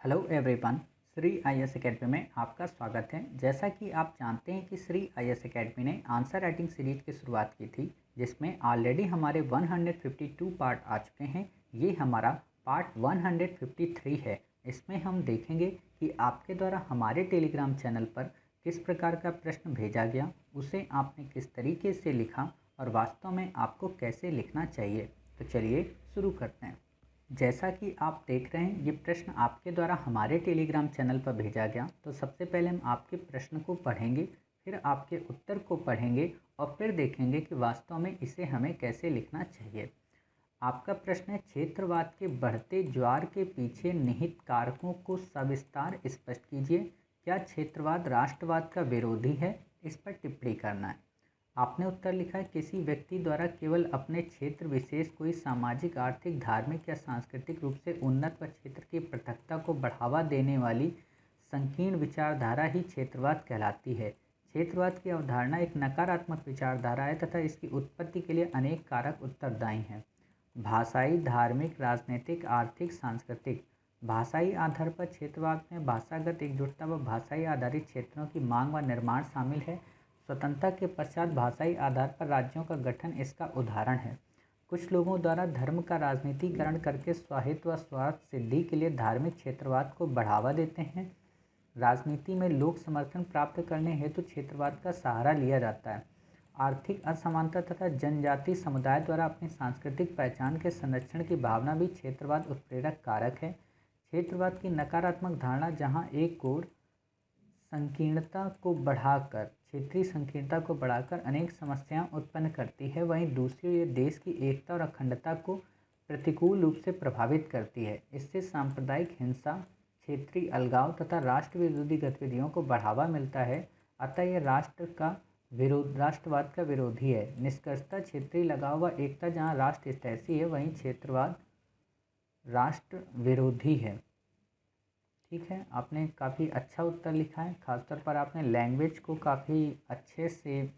Hello everyone. Shri IAS academy में आपका स्वागत है। जैसा कि आप जानते हैं कि श्री आईएएस एकेडमी ने आंसर राइटिंग सीरीज की शुरुआत की थी, जिसमें ऑलरेडी हमारे 152 पार्ट आ चुके हैं। ये हमारा पार्ट 153 है। इसमें हम देखेंगे कि आपके द्वारा हमारे टेलीग्राम चैनल पर किस प्रकार का प्रश्न भेजा गया, उसे आपने किस तरीके से लिखा और वास्तव में आपको कैसे लिखना चाहिए। तो चलिए शुरू करते हैं। जैसा कि आप देख रहे हैं, ये प्रश्न आपके द्वारा हमारे टेलीग्राम चैनल पर भेजा गया। तो सबसे पहले हम आपके प्रश्न को पढ़ेंगे, फिर आपके उत्तर को पढ़ेंगे और फिर देखेंगे कि वास्तव में इसे हमें कैसे लिखना चाहिए। आपका प्रश्न है, क्षेत्रवाद के बढ़ते ज्वार के पीछे निहित कारकों को सविस्तार स्पष्ट कीजिए। क्या क्षेत्रवाद राष्ट्रवाद का विरोधी है? इस पर टिप्पणी करना है। आपने उत्तर लिखा है, किसी व्यक्ति द्वारा केवल अपने क्षेत्र विशेष कोई सामाजिक, आर्थिक, धार्मिक या सांस्कृतिक रूप से उन्नत व क्षेत्र की पृथकता को बढ़ावा देने वाली संकीर्ण विचारधारा ही क्षेत्रवाद कहलाती है। क्षेत्रवाद की अवधारणा एक नकारात्मक विचारधारा है तथा इसकी उत्पत्ति के लिए अनेक कारक उत्तरदायी हैं। भाषाई, धार्मिक, राजनीतिक, आर्थिक, सांस्कृतिक। भाषाई आधार पर क्षेत्रवाद में भाषागत एकजुटता व भाषाई आधारित क्षेत्रों की मांग व निर्माण शामिल है। स्वतंत्रता के पश्चात भाषाई आधार पर राज्यों का गठन इसका उदाहरण है। कुछ लोगों द्वारा धर्म का राजनीतिकरण करके स्वाहित्व व स्वार्थ सिद्धि के लिए धार्मिक क्षेत्रवाद को बढ़ावा देते हैं। राजनीति में लोक समर्थन प्राप्त करने हेतु क्षेत्रवाद का सहारा लिया जाता है। आर्थिक असमानता तथा जनजातीय समुदाय द्वारा अपनी सांस्कृतिक पहचान के संरक्षण की भावना भी क्षेत्रवाद उत्प्रेरक कारक है। क्षेत्रवाद की नकारात्मक धारणा जहाँ एक ओर संकीर्णता को बढ़ाकर क्षेत्रीय संकीर्णता को बढ़ाकर अनेक समस्याएं उत्पन्न करती है, वहीं दूसरी ओर ये देश की एकता और अखंडता को प्रतिकूल रूप से प्रभावित करती है। इससे सांप्रदायिक हिंसा, क्षेत्रीय अलगाव तथा राष्ट्र विरोधी गतिविधियों को बढ़ावा मिलता है। अतः यह राष्ट्रवाद का विरोधी है। निष्कर्षतः क्षेत्रीय लगाव व एकता जहाँ राष्ट्र हितैषी है, वहीं क्षेत्रवाद राष्ट्र विरोधी है। ठीक है, आपने काफ़ी अच्छा उत्तर लिखा है। खासतौर पर आपने लैंग्वेज को काफ़ी अच्छे से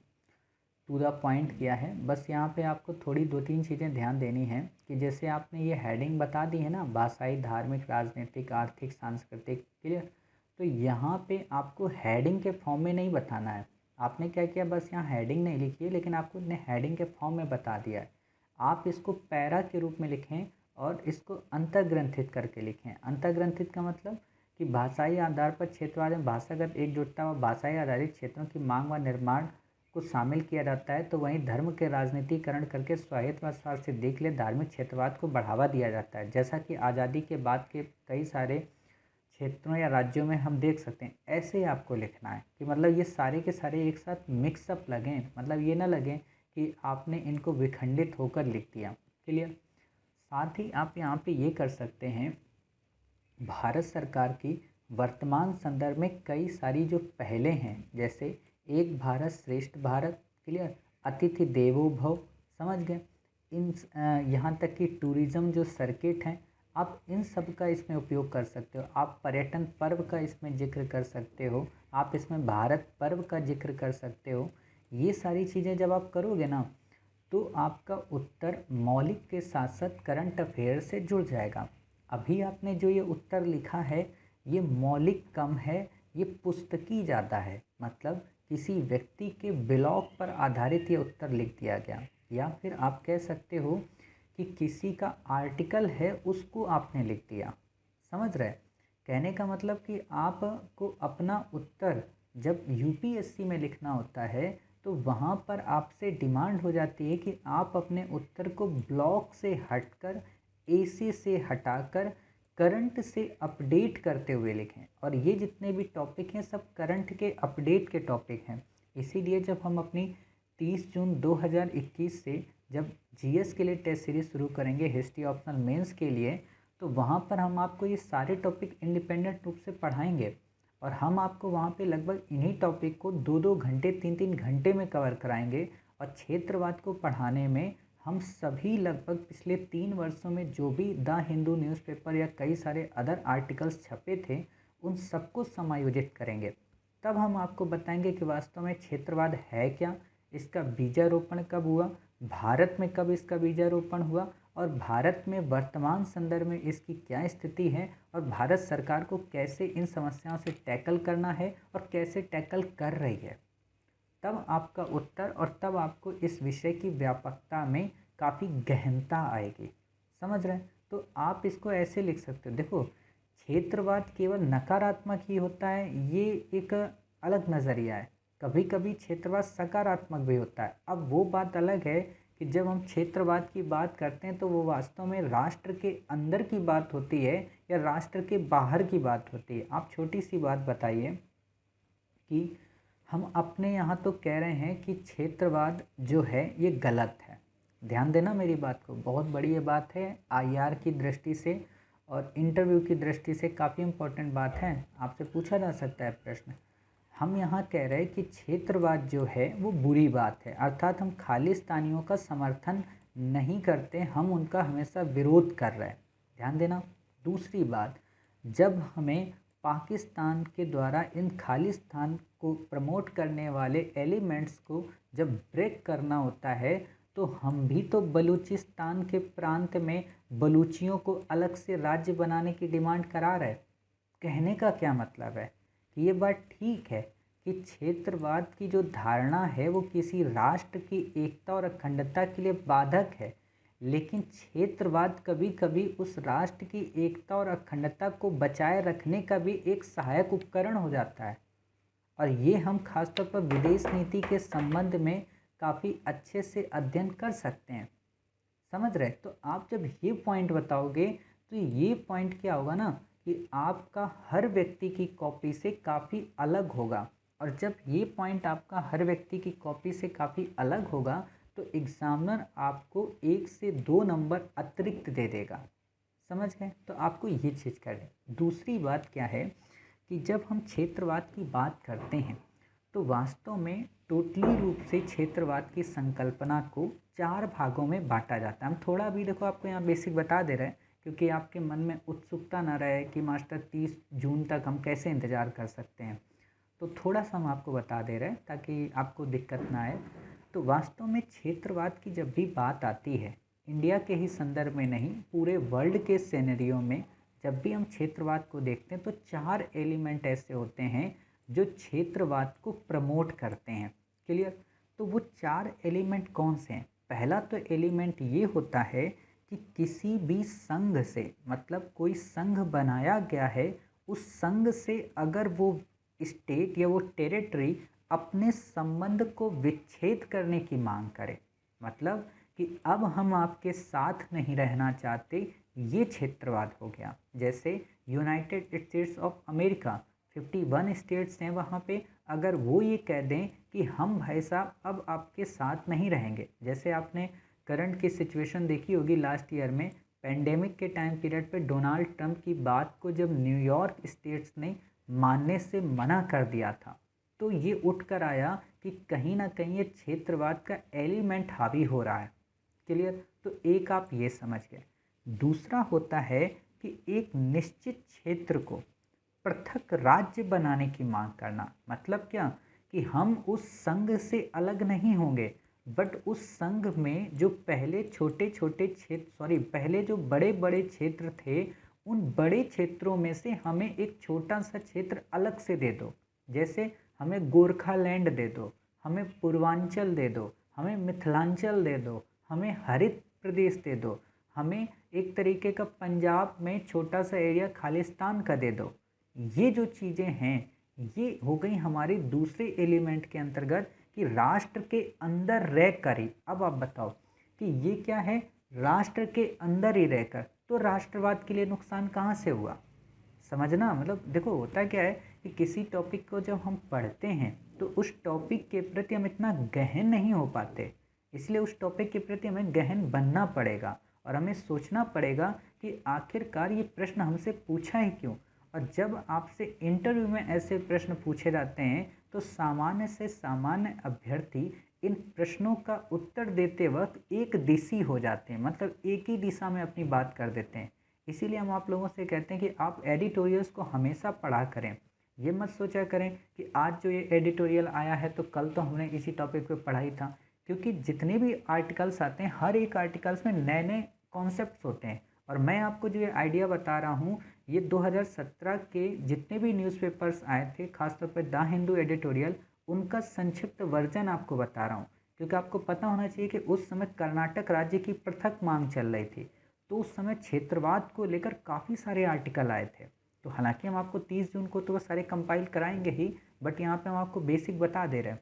टू द पॉइंट किया है। बस यहाँ पे आपको थोड़ी 2-3 चीज़ें ध्यान देनी है कि जैसे आपने ये हेडिंग बता दी है ना, भाषाई, धार्मिक, राजनीतिक, आर्थिक, सांस्कृतिक, क्लियर। तो यहाँ पे आपको हेडिंग के फॉर्म में नहीं बताना है। आपने क्या किया, बस यहाँ हेडिंग नहीं लिखी है, लेकिन आपको ने हेडिंग के फॉर्म में बता दिया है। आप इसको पैरा के रूप में लिखें और इसको अंतर्ग्रंथित करके लिखें। अंतर्ग्रंथित का मतलब कि भाषाई आधार पर क्षेत्रवाद में भाषागत एकजुटता व भाषाई आधारित क्षेत्रों की मांग व निर्माण को शामिल किया जाता है, तो वहीं धर्म के राजनीतिकरण करके स्वायत्त व स्वार्थ सिद्धि के लिए धार्मिक क्षेत्रवाद को बढ़ावा दिया जाता है। जैसा कि आज़ादी के बाद के कई सारे क्षेत्रों या राज्यों में हम देख सकते हैं। ऐसे ही आपको लिखना है कि मतलब ये सारे के सारे एक साथ मिक्सअप लगें, मतलब ये ना लगे कि आपने इनको विखंडित होकर लिख दिया। क्लियर। साथ ही आप यहाँ पे ये कर सकते हैं, भारत सरकार की वर्तमान संदर्भ में कई सारी जो पहले हैं, जैसे एक भारत श्रेष्ठ भारत, क्लियर, अतिथि देवो भव, समझ गए। इन यहाँ तक कि टूरिज़्म जो सर्किट हैं, आप इन सब का इसमें उपयोग कर सकते हो। आप पर्यटन पर्व का इसमें जिक्र कर सकते हो, आप इसमें भारत पर्व का जिक्र कर सकते हो। ये सारी चीज़ें जब आप करोगे ना, तो आपका उत्तर मौलिक के साथ साथ करंट अफेयर से जुड़ जाएगा। अभी आपने जो ये उत्तर लिखा है, ये मौलिक कम है, ये पुस्तकी ज़्यादा है। मतलब किसी व्यक्ति के ब्लॉग पर आधारित ये उत्तर लिख दिया गया, या फिर आप कह सकते हो कि किसी का आर्टिकल है उसको आपने लिख दिया। समझ रहे? कहने का मतलब कि आपको अपना उत्तर जब यूपीएससी में लिखना होता है, तो वहाँ पर आपसे डिमांड हो जाती है कि आप अपने उत्तर को ब्लॉक से हटकर, एसी से हटाकर, करंट से अपडेट करते हुए लिखें। और ये जितने भी टॉपिक हैं सब करंट के अपडेट के टॉपिक हैं। इसीलिए जब हम अपनी 30 जून 2021 से जब जीएस के लिए टेस्ट सीरीज शुरू करेंगे, हिस्ट्री ऑप्शनल मेंस के लिए, तो वहाँ पर हम आपको ये सारे टॉपिक इंडिपेंडेंट रूप से पढ़ाएंगे। और हम आपको वहाँ पे लगभग इन्हीं टॉपिक को 2-2 घंटे, 3-3 घंटे में कवर कराएंगे। और क्षेत्रवाद को पढ़ाने में हम सभी लगभग पिछले 3 वर्षों में जो भी द हिंदू न्यूज़पेपर या कई सारे अदर आर्टिकल्स छपे थे, उन सबको समायोजित करेंगे। तब हम आपको बताएंगे कि वास्तव में क्षेत्रवाद है क्या, इसका बीजारोपण कब हुआ, भारत में कब इसका बीजारोपण हुआ, और भारत में वर्तमान संदर्भ में इसकी क्या स्थिति है और भारत सरकार को कैसे इन समस्याओं से टैकल करना है और कैसे टैकल कर रही है, तब आपका उत्तर और तब आपको इस विषय की व्यापकता में काफ़ी गहनता आएगी। समझ रहे हैं? तो आप इसको ऐसे लिख सकते हो, देखो क्षेत्रवाद केवल नकारात्मक ही होता है, ये एक अलग नज़रिया है। कभी कभी क्षेत्रवाद सकारात्मक भी होता है। अब वो बात अलग है कि जब हम क्षेत्रवाद की बात करते हैं तो वो वास्तव में राष्ट्र के अंदर की बात होती है या राष्ट्र के बाहर की बात होती है। आप छोटी सी बात बताइए कि हम अपने यहाँ तो कह रहे हैं कि क्षेत्रवाद जो है ये गलत है। ध्यान देना मेरी बात को, बहुत बड़ी ये बात है, आईआर की दृष्टि से और इंटरव्यू की दृष्टि से काफ़ी इम्पोर्टेंट बात है, आपसे पूछा जा सकता है प्रश्न। हम यहाँ कह रहे हैं कि क्षेत्रवाद जो है वो बुरी बात है, अर्थात हम खालिस्तानियों का समर्थन नहीं करते, हम उनका हमेशा विरोध कर रहे हैं। ध्यान देना। दूसरी बात, जब हमें पाकिस्तान के द्वारा इन खालिस्तान को प्रमोट करने वाले एलिमेंट्स को जब ब्रेक करना होता है तो हम भी तो बलूचिस्तान के प्रांत में बलूचियों को अलग से राज्य बनाने की डिमांड करा रहे। कहने का क्या मतलब है कि ये बात ठीक है कि क्षेत्रवाद की जो धारणा है वो किसी राष्ट्र की एकता और अखंडता के लिए बाधक है, लेकिन क्षेत्रवाद कभी कभी उस राष्ट्र की एकता और अखंडता को बचाए रखने का भी एक सहायक उपकरण हो जाता है। और ये हम खासतौर पर विदेश नीति के संबंध में काफ़ी अच्छे से अध्ययन कर सकते हैं। समझ रहे? तो आप जब ये पॉइंट बताओगे तो ये पॉइंट क्या होगा ना कि आपका हर व्यक्ति की कॉपी से काफ़ी अलग होगा, और जब ये पॉइंट आपका हर व्यक्ति की कॉपी से काफ़ी अलग होगा तो एग्जामिनर आपको 1 से 2 नंबर अतिरिक्त दे देगा। समझ गए? तो आपको ये चीज़ करें। दूसरी बात क्या है कि जब हम क्षेत्रवाद की बात करते हैं तो वास्तव में टोटली रूप से क्षेत्रवाद की संकल्पना को 4 भागों में बांटा जाता है। हम थोड़ा भी देखो आपको यहाँ बेसिक बता दे रहे हैं क्योंकि आपके मन में उत्सुकता ना रहे कि मास्टर 30 जून तक हम कैसे इंतज़ार कर सकते हैं, तो थोड़ा सा हम आपको बता दे रहे हैं ताकि आपको दिक्कत ना आए। तो वास्तव में क्षेत्रवाद की जब भी बात आती है, इंडिया के ही संदर्भ में नहीं पूरे वर्ल्ड के सिनेरियो में जब भी हम क्षेत्रवाद को देखते हैं तो 4 एलिमेंट ऐसे होते हैं जो क्षेत्रवाद को प्रमोट करते हैं। क्लियर? तो वो 4 एलिमेंट कौन से हैं? पहला तो एलिमेंट ये होता है कि किसी भी संघ से, मतलब कोई संघ बनाया गया है, उस संघ से अगर वो स्टेट या वो टेरिटरी अपने संबंध को विच्छेद करने की मांग करे, मतलब कि अब हम आपके साथ नहीं रहना चाहते, ये क्षेत्रवाद हो गया। जैसे United states of America 51 states हैं, वहाँ पे अगर वो ये कह दें कि हम भाई साहब अब आपके साथ नहीं रहेंगे, जैसे आपने करंट की सिचुएशन देखी होगी लास्ट ईयर में पेंडेमिक के टाइम पीरियड पे डोनाल्ड ट्रंप की बात को जब न्यूयॉर्क स्टेट्स ने मानने से मना कर दिया था, तो ये उठ कर आया कि कहीं ना कहीं ये क्षेत्रवाद का एलिमेंट हावी हो रहा है। क्लियर? तो एक आप ये समझ गए। दूसरा होता है कि एक निश्चित क्षेत्र को पृथक राज्य बनाने की मांग करना। मतलब क्या कि हम उस संघ से अलग नहीं होंगे, बट उस संघ में जो पहले छोटे छोटे क्षेत्र पहले जो बड़े बड़े क्षेत्र थे, उन बड़े क्षेत्रों में से हमें एक छोटा सा क्षेत्र अलग से दे दो। जैसे हमें गोरखालैंड दे दो, हमें पूर्वांचल दे दो, हमें मिथिलांचल दे दो, हमें हरित प्रदेश दे दो, हमें एक तरीके का पंजाब में छोटा सा एरिया खालिस्तान का दे दो। ये जो चीज़ें हैं ये हो गई हमारी दूसरे एलिमेंट के अंतर्गत कि राष्ट्र के अंदर रह कर ही। अब आप बताओ कि ये क्या है, राष्ट्र के अंदर ही रहकर, तो राष्ट्रवाद के लिए नुकसान कहाँ से हुआ? समझना, मतलब देखो होता क्या है कि किसी टॉपिक को जब हम पढ़ते हैं तो उस टॉपिक के प्रति हम इतना गहन नहीं हो पाते, इसलिए उस टॉपिक के प्रति हमें गहन बनना पड़ेगा और हमें सोचना पड़ेगा कि आखिरकार ये प्रश्न हमसे पूछा है क्यों। और जब आपसे इंटरव्यू में ऐसे प्रश्न पूछे जाते हैं तो सामान्य से सामान्य अभ्यर्थी इन प्रश्नों का उत्तर देते वक्त एक दिशी हो जाते हैं, मतलब एक ही दिशा में अपनी बात कर देते हैं। इसीलिए हम आप लोगों से कहते हैं कि आप एडिटोरियल्स को हमेशा पढ़ा करें। ये मत सोचा करें कि आज जो ये एडिटोरियल आया है तो कल तो हमने इसी टॉपिक पे पढ़ा ही था, क्योंकि जितने भी आर्टिकल्स आते हैं हर एक आर्टिकल्स में नए नए कॉन्सेप्ट्स होते हैं। और मैं आपको जो ये आइडिया बता रहा हूँ ये 2017 के जितने भी न्यूज़पेपर्स आए थे, खासतौर पर द हिंदू एडिटोरियल, उनका संक्षिप्त वर्जन आपको बता रहा हूँ, क्योंकि आपको पता होना चाहिए कि उस समय कर्नाटक राज्य की पृथक मांग चल रही थी। तो उस समय क्षेत्रवाद को लेकर काफ़ी सारे आर्टिकल आए थे। तो हालांकि हम आपको 30 जून को तो वो सारे कंपाइल कराएंगे ही, बट यहाँ पे हम आपको बेसिक बता दे रहे हैं।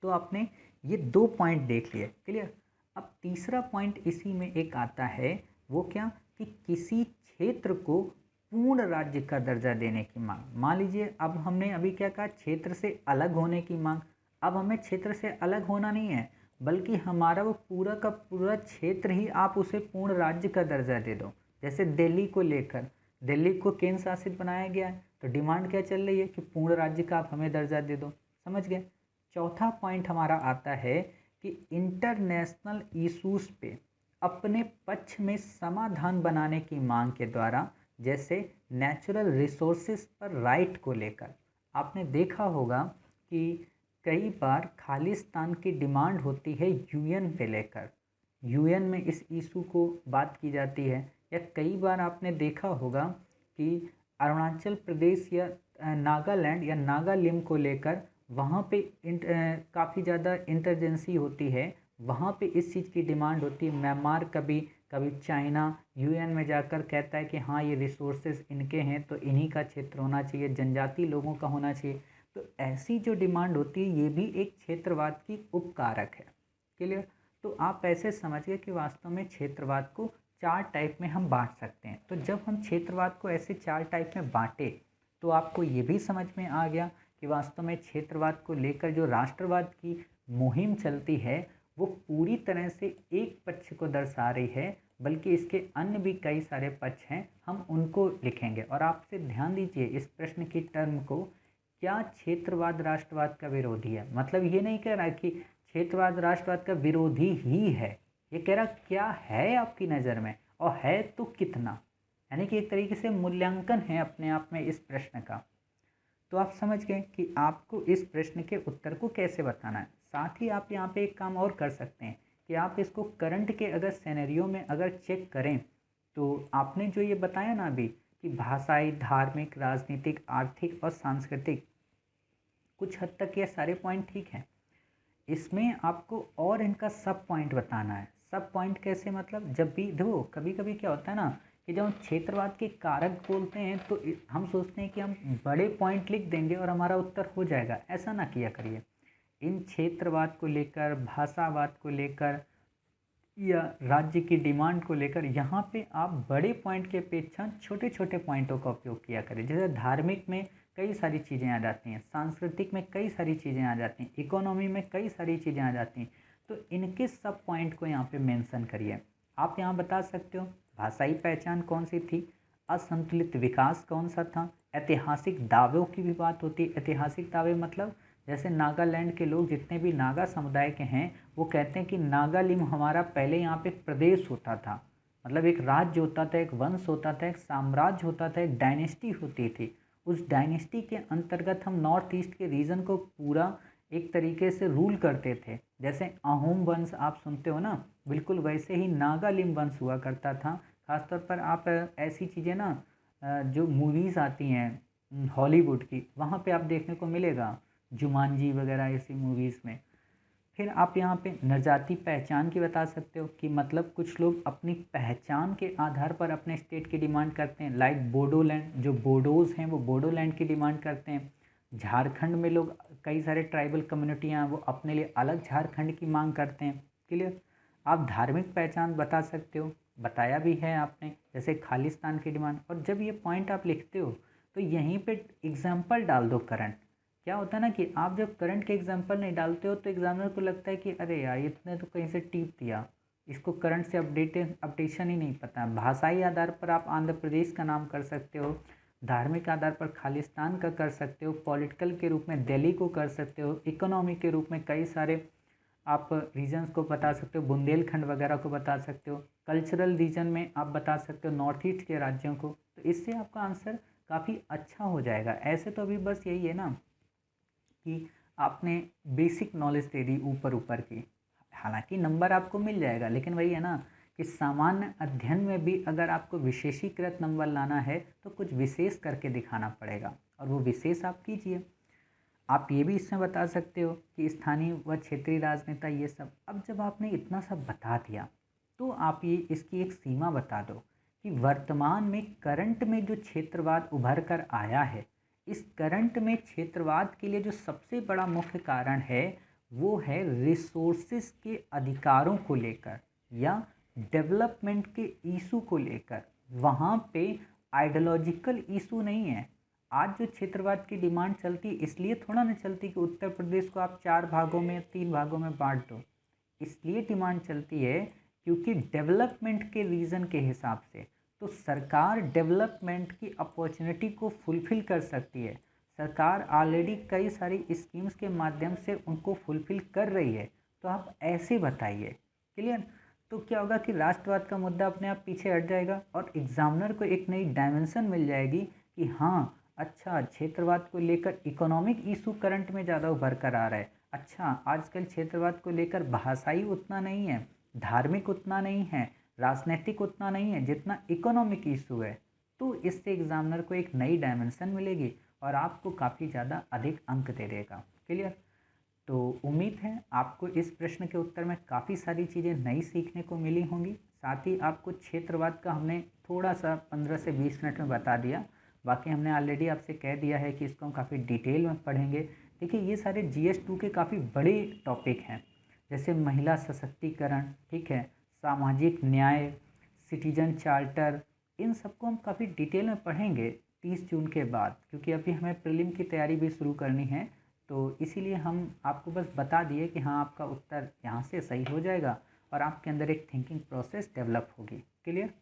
तो आपने ये 2 पॉइंट देख लिए, क्लियर। अब तीसरा पॉइंट इसी में एक आता है, वो क्या कि किसी क्षेत्र को पूर्ण राज्य का दर्जा देने की मांग। मान लीजिए अब हमने अभी क्या कहा, क्षेत्र से अलग होने की मांग। अब हमें क्षेत्र से अलग होना नहीं है, बल्कि हमारा वो पूरा का पूरा क्षेत्र ही आप उसे पूर्ण राज्य का दर्जा दे दो। जैसे दिल्ली को लेकर, दिल्ली को केंद्र शासित बनाया गया है, तो डिमांड क्या चल रही है कि पूर्ण राज्य का आप हमें दर्जा दे दो। समझ गए। चौथा पॉइंट हमारा आता है कि इंटरनेशनल इशूज़ पे अपने पक्ष में समाधान बनाने की मांग के द्वारा, जैसे नेचुरल रिसोर्सेज पर राइट को लेकर। आपने देखा होगा कि कई बार खालिस्तान की डिमांड होती है यूएन पे लेकर, यूएन में इस इशू को बात की जाती है। या कई बार आपने देखा होगा कि अरुणाचल प्रदेश या नागालैंड या नागालिम को लेकर वहाँ पे काफ़ी ज़्यादा इंटरजेंसी होती है, वहाँ पे इस चीज़ की डिमांड होती है। म्यांमार कभी कभी चाइना यूएन में जाकर कहता है कि हाँ ये रिसोर्सेज इनके हैं तो इन्हीं का क्षेत्र होना चाहिए, जनजाति लोगों का होना चाहिए। तो ऐसी जो डिमांड होती है ये भी एक क्षेत्रवाद की उपकारक है। क्लियर। तो आप ऐसे समझिए कि वास्तव में क्षेत्रवाद को 4 टाइप में हम बांट सकते हैं। तो जब हम क्षेत्रवाद को ऐसे 4 टाइप में बांटे तो आपको ये भी समझ में आ गया कि वास्तव में क्षेत्रवाद को लेकर जो राष्ट्रवाद की मुहिम चलती है वो पूरी तरह से एक पक्ष को दर्शा रही है, बल्कि इसके अन्य भी कई सारे पक्ष हैं, हम उनको लिखेंगे। और आपसे ध्यान दीजिए इस प्रश्न की टर्म को, क्या क्षेत्रवाद राष्ट्रवाद का विरोधी है। मतलब ये नहीं कह रहा कि क्षेत्रवाद राष्ट्रवाद का विरोधी ही है, ये कह रहा क्या है आपकी नज़र में, और है तो कितना। यानी कि एक तरीके से मूल्यांकन है अपने आप में इस प्रश्न का। तो आप समझ गए कि आपको इस प्रश्न के उत्तर को कैसे बताना है। साथ ही आप यहाँ पे एक काम और कर सकते हैं कि आप इसको करंट के अगर सिनेरियो में अगर चेक करें, तो आपने जो ये बताया ना अभी कि भाषाई, धार्मिक, राजनीतिक, आर्थिक और सांस्कृतिक, कुछ हद तक ये सारे पॉइंट ठीक हैं। इसमें आपको और इनका सब पॉइंट बताना है। सब पॉइंट कैसे, मतलब जब भी देखो कभी कभी क्या होता है ना कि जब हम क्षेत्रवाद के कारक बोलते हैं तो हम सोचते हैं कि हम बड़े पॉइंट लिख देंगे और हमारा उत्तर हो जाएगा। ऐसा ना किया करिए। इन क्षेत्रवाद को लेकर, भाषावाद को लेकर या राज्य की डिमांड को लेकर यहाँ पे आप बड़े पॉइंट की अपेक्षा छोटे छोटे पॉइंटों का उपयोग किया करें। जैसे धार्मिक में कई सारी चीज़ें आ जाती हैं, सांस्कृतिक में कई सारी चीज़ें आ जाती हैं, इकोनॉमी में कई सारी चीज़ें आ जाती हैं। तो इनके सब पॉइंट को यहाँ पे मेंशन करिए। आप यहाँ बता सकते हो भाषाई पहचान कौन सी थी, असंतुलित विकास कौन सा था, ऐतिहासिक दावों की भी बात होती है। ऐतिहासिक दावे मतलब जैसे नागालैंड के लोग जितने भी नागा समुदाय के हैं वो कहते हैं कि नागालिम हमारा पहले यहाँ पे एक प्रदेश होता था, मतलब एक राज्य होता था, एक वंश होता था, एक साम्राज्य होता था, एक डायनेस्टी होती थी। उस डायनेस्टी के अंतर्गत हम नॉर्थ ईस्ट के रीजन को पूरा एक तरीके से रूल करते थे। जैसे अहोम वंश आप सुनते हो ना, बिल्कुल वैसे ही नागालिम वंश हुआ करता था। खासतौर पर आप ऐसी चीज़ें ना जो मूवीज़ आती हैं हॉलीवुड की, वहाँ पे आप देखने को मिलेगा, जुमांजी वगैरह ऐसी मूवीज़ में। फिर आप यहाँ पे नजाती पहचान की बता सकते हो कि मतलब कुछ लोग अपनी पहचान के आधार पर अपने स्टेट की डिमांड करते हैं। लाइक बोडोलैंड, जो बोडोज़ हैं वो बोडोलैंड की डिमांड करते हैं। झारखंड में लोग, कई सारे ट्राइबल कम्युनिटियाँ वो अपने लिए अलग झारखंड की मांग करते हैं। क्लियर। आप धार्मिक पहचान बता सकते हो, बताया भी है आपने, जैसे खालिस्तान की डिमांड। और जब ये पॉइंट आप लिखते हो तो यहीं पे एग्जाम्पल डाल दो करंट। क्या होता है ना कि आप जब करंट के एग्जाम्पल नहीं डालते हो तो एग्जामिनर को लगता है कि अरे यार इसने तो कहीं से टीप दिया, इसको करंट से अपडेशन ही नहीं पता। भाषाई आधार पर आप आंध्र प्रदेश का नाम कर सकते हो, धार्मिक आधार पर खालिस्तान का कर सकते हो, पॉलिटिकल के रूप में दिल्ली को कर सकते हो, इकोनॉमी के रूप में कई सारे आप रीजन्स को बता सकते हो, बुंदेलखंड वगैरह को बता सकते हो, कल्चरल रीजन में आप बता सकते हो नॉर्थ ईस्ट के राज्यों को। तो इससे आपका आंसर काफ़ी अच्छा हो जाएगा। ऐसे तो अभी बस यही है ना कि आपने बेसिक नॉलेज दे दी ऊपर ऊपर की, हालांकि नंबर आपको मिल जाएगा, लेकिन वही है ना कि सामान्य अध्ययन में भी अगर आपको विशेषीकृत नंबर लाना है तो कुछ विशेष करके दिखाना पड़ेगा, और वो विशेष आप कीजिए। आप ये भी इसमें बता सकते हो कि स्थानीय व क्षेत्रीय राजनेता ये सब। अब जब आपने इतना सब बता दिया तो आप ये इसकी एक सीमा बता दो कि वर्तमान में करंट में जो क्षेत्रवाद उभर कर आया है, इस करंट में क्षेत्रवाद के लिए जो सबसे बड़ा मुख्य कारण है वो है रिसोर्सेज के अधिकारों को लेकर या डेवलपमेंट के इशू को लेकर। वहाँ पे आइडियोलॉजिकल इशू नहीं है। आज जो क्षेत्रवाद की डिमांड चलती इसलिए थोड़ा ना चलती कि उत्तर प्रदेश को आप 4 भागों में 3 भागों में बांट दो। इसलिए डिमांड चलती है क्योंकि डेवलपमेंट के रीज़न के हिसाब से तो सरकार डेवलपमेंट की अपॉर्चुनिटी को फुलफ़िल कर सकती है। सरकार ऑलरेडी कई सारी स्कीम्स के माध्यम से उनको फुलफ़िल कर रही है। तो आप ऐसे बताइए। क्लियर? तो क्या होगा कि राष्ट्रवाद का मुद्दा अपने आप पीछे हट जाएगा और एग्जामिनर को एक नई डायमेंशन मिल जाएगी कि हाँ अच्छा, क्षेत्रवाद को लेकर इकोनॉमिक इशू करंट में ज़्यादा उभर कर आ रहा है। अच्छा, आजकल क्षेत्रवाद को लेकर भाषाई उतना नहीं है, धार्मिक उतना नहीं है, राजनीतिक उतना नहीं है जितना इकोनॉमिक इशू है। तो इससे एग्जामिनर को एक नई डायमेंशन मिलेगी और आपको काफ़ी ज़्यादा अधिक अंक दे देगा। क्लियर? तो उम्मीद है आपको इस प्रश्न के उत्तर में काफ़ी सारी चीज़ें नई सीखने को मिली होंगी। साथ ही आपको क्षेत्रवाद का हमने थोड़ा सा 15 से 20 मिनट में बता दिया। बाकी हमने ऑलरेडी आपसे कह दिया है कि इसको हम काफ़ी डिटेल में पढ़ेंगे। देखिए ये सारे GS2 के काफ़ी बड़े टॉपिक हैं, जैसे महिला सशक्तिकरण, ठीक है, सामाजिक न्याय, सिटीजन चार्टर, इन सबको हम काफ़ी डिटेल में पढ़ेंगे 30 जून के बाद, क्योंकि अभी हमें प्रीलिम की तैयारी भी शुरू करनी है। तो इसीलिए हम आपको बस बता दिए कि हाँ आपका उत्तर यहाँ से सही हो जाएगा और आपके अंदर एक थिंकिंग प्रोसेस डेवलप होगी। क्लियर?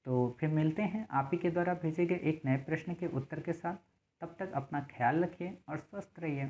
तो फिर मिलते हैं आप ही के द्वारा भेजे गए एक नए प्रश्न के उत्तर के साथ। तब तक अपना ख्याल रखिए और स्वस्थ रहिए।